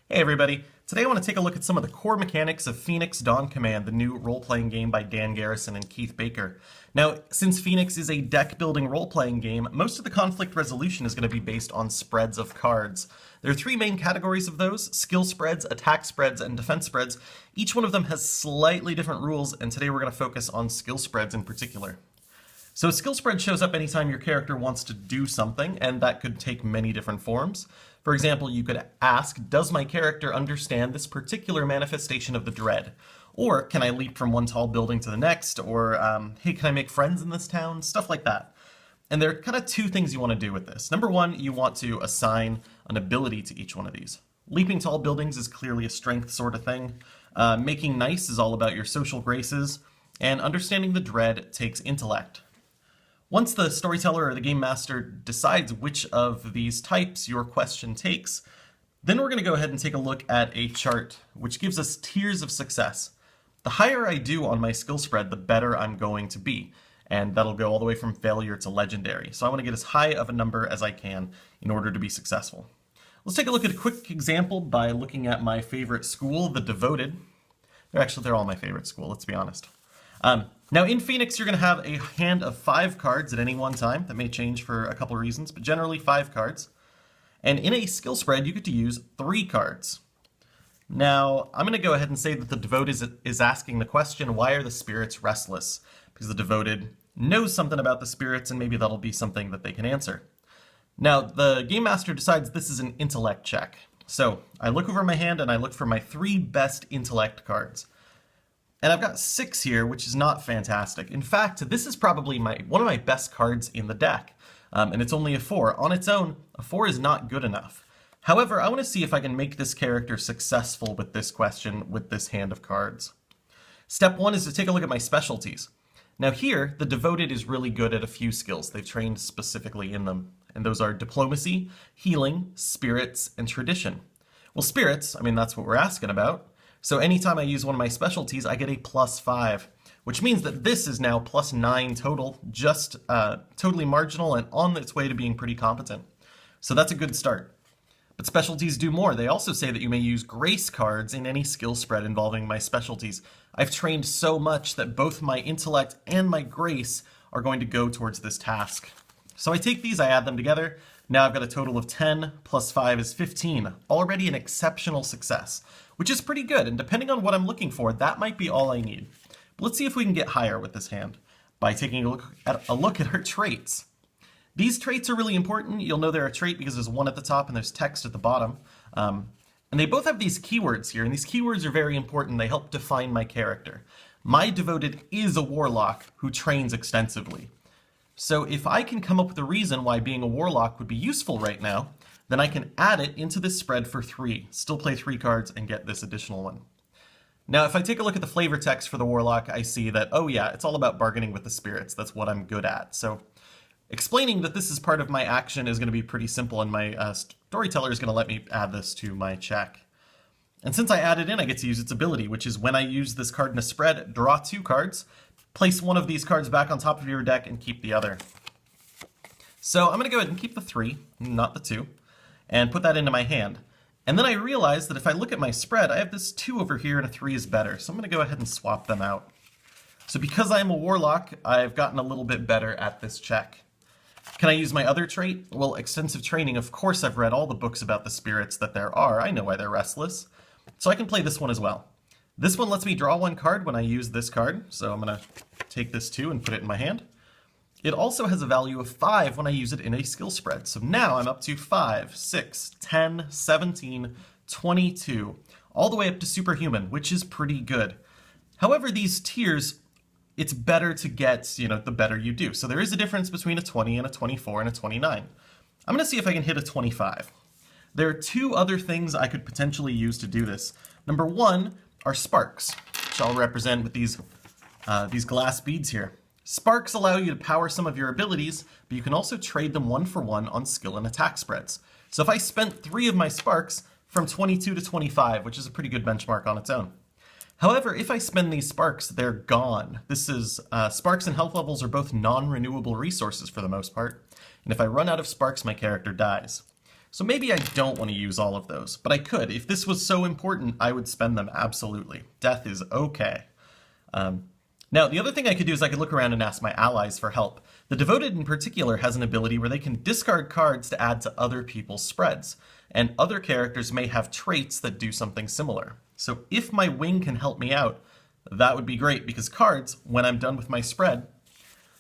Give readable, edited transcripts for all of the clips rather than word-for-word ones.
Hey everybody! Today I want to take a look at some of the core mechanics of Phoenix Dawn Command, the new role-playing game by Dan Garrison and Keith Baker. Now, since Phoenix is a deck-building role-playing game, most of the conflict resolution is going to be based on spreads of cards. There are three main categories of those: skill spreads, attack spreads, and defense spreads. Each one of them has slightly different rules, and today we're going to focus on skill spreads in particular. So a skill spread shows up anytime your character wants to do something, and that could take many different forms. For example, you could ask, does my character understand this particular manifestation of the dread? Or can I leap from one tall building to the next? Or, hey, can I make friends in this town? Stuff like that. And there are kind of two things you want to do with this. Number one, you want to assign an ability to each one of these. Leaping tall buildings is clearly a strength sort of thing. Making nice is all about your social graces. And understanding the dread takes intellect. Once the storyteller or the game master decides which of these types your question takes, then we're going to go ahead and take a look at a chart which gives us tiers of success. The higher I do on my skill spread, the better I'm going to be, and that'll go all the way from failure to legendary. So I want to get as high of a number as I can in order to be successful. Let's take a look at a quick example by looking at my favorite school, the Devoted. They're all my favorite school, let's be honest. Now in Phoenix, you're going to have a hand of 5 cards at any one time. That may change for a couple of reasons, but generally 5 cards. And in a skill spread, you get to use 3 cards. Now, I'm going to go ahead and say that the Devoted is asking the question, why are the spirits restless? Because the Devoted knows something about the spirits, and maybe that'll be something that they can answer. Now, the Game Master decides this is an Intellect Check. So, I look over my hand and I look for my 3 best Intellect cards. And I've got 6 here, which is not fantastic. In fact, this is probably one of my best cards in the deck. And it's only a 4. On its own, a 4 is not good enough. However, I want to see if I can make this character successful with this question, with this hand of cards. Step 1 is to take a look at my specialties. Now here, the Devoted is really good at a few skills. They've trained specifically in them. And those are Diplomacy, Healing, Spirits, and Tradition. Well, Spirits, that's what we're asking about. So anytime I use one of my specialties, I get a +5, which means that this is now +9 total, just totally marginal and on its way to being pretty competent. So that's a good start. But specialties do more. They also say that you may use grace cards in any skill spread involving my specialties. I've trained so much that both my intellect and my grace are going to go towards this task. So I take these, I add them together. Now I've got a total of 10 plus 5 is 15, already an exceptional success, which is pretty good, and depending on what I'm looking for, that might be all I need. But let's see if we can get higher with this hand by taking a look at her traits. These traits are really important. You'll know they're a trait because there's one at the top and there's text at the bottom. And they both have these keywords here, and these keywords are very important. They help define my character. My Devoted is a warlock who trains extensively. So if I can come up with a reason why being a warlock would be useful right now, then I can add it into this spread for 3, still play 3 cards, and get this additional one. Now, if I take a look at the flavor text for the warlock, I see that, oh yeah, it's all about bargaining with the spirits. That's what I'm good at. So explaining that this is part of my action is going to be pretty simple, and my storyteller is going to let me add this to my check. And since I added in, I get to use its ability, which is when I use this card in a spread, draw 2 cards, place one of these cards back on top of your deck, and keep the other. So I'm going to go ahead and keep the 3, not the 2, and put that into my hand. And then I realize that if I look at my spread, I have this 2 over here and a 3 is better. So I'm going to go ahead and swap them out. So because I'm a warlock, I've gotten a little bit better at this check. Can I use my other trait? Well, extensive training. Of course, I've read all the books about the spirits that there are. I know why they're restless. So I can play this one as well. This one lets me draw 1 card when I use this card. So I'm going to take this 2 and put it in my hand. It also has a value of 5 when I use it in a skill spread. So now I'm up to 5, 6, 10, 17, 22, all the way up to superhuman, which is pretty good. However, these tiers, it's better to get, the better you do. So there is a difference between a 20 and a 24 and a 29. I'm going to see if I can hit a 25. There are 2 other things I could potentially use to do this. Number 1 are sparks, which I'll represent with these glass beads here. Sparks allow you to power some of your abilities, but you can also trade them 1 for 1 on skill and attack spreads. So if I spent 3 of my sparks from 22 to 25, which is a pretty good benchmark on its own. However, if I spend these sparks, they're gone. This is, sparks and health levels are both non-renewable resources for the most part, and if I run out of sparks, my character dies. So maybe I don't want to use all of those, but I could. If this was so important, I would spend them absolutely. Death is okay. Now, the other thing I could do is I could look around and ask my allies for help. The Devoted in particular has an ability where they can discard cards to add to other people's spreads, and other characters may have traits that do something similar. So if my wing can help me out, that would be great, because cards, when I'm done with my spread,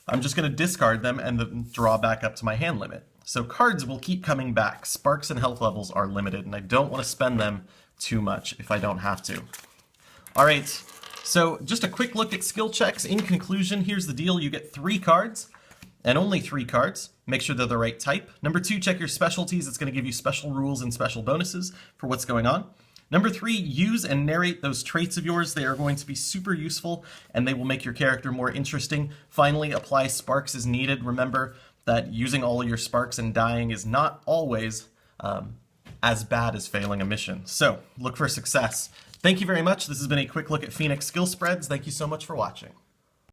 I'm just going to discard them and then draw back up to my hand limit. So cards will keep coming back. Sparks and health levels are limited, and I don't want to spend them too much if I don't have to. All right, so just a quick look at skill checks. In conclusion, here's the deal. You get 3 cards, and only 3 cards. Make sure they're the right type. Number 2, check your specialties. It's going to give you special rules and special bonuses for what's going on. Number 3, use and narrate those traits of yours. They are going to be super useful, and they will make your character more interesting. Finally, apply sparks as needed. Remember that using all of your sparks and dying is not always as bad as failing a mission. So look for success. Thank you very much. This has been a quick look at Phoenix skill spreads. Thank you so much for watching.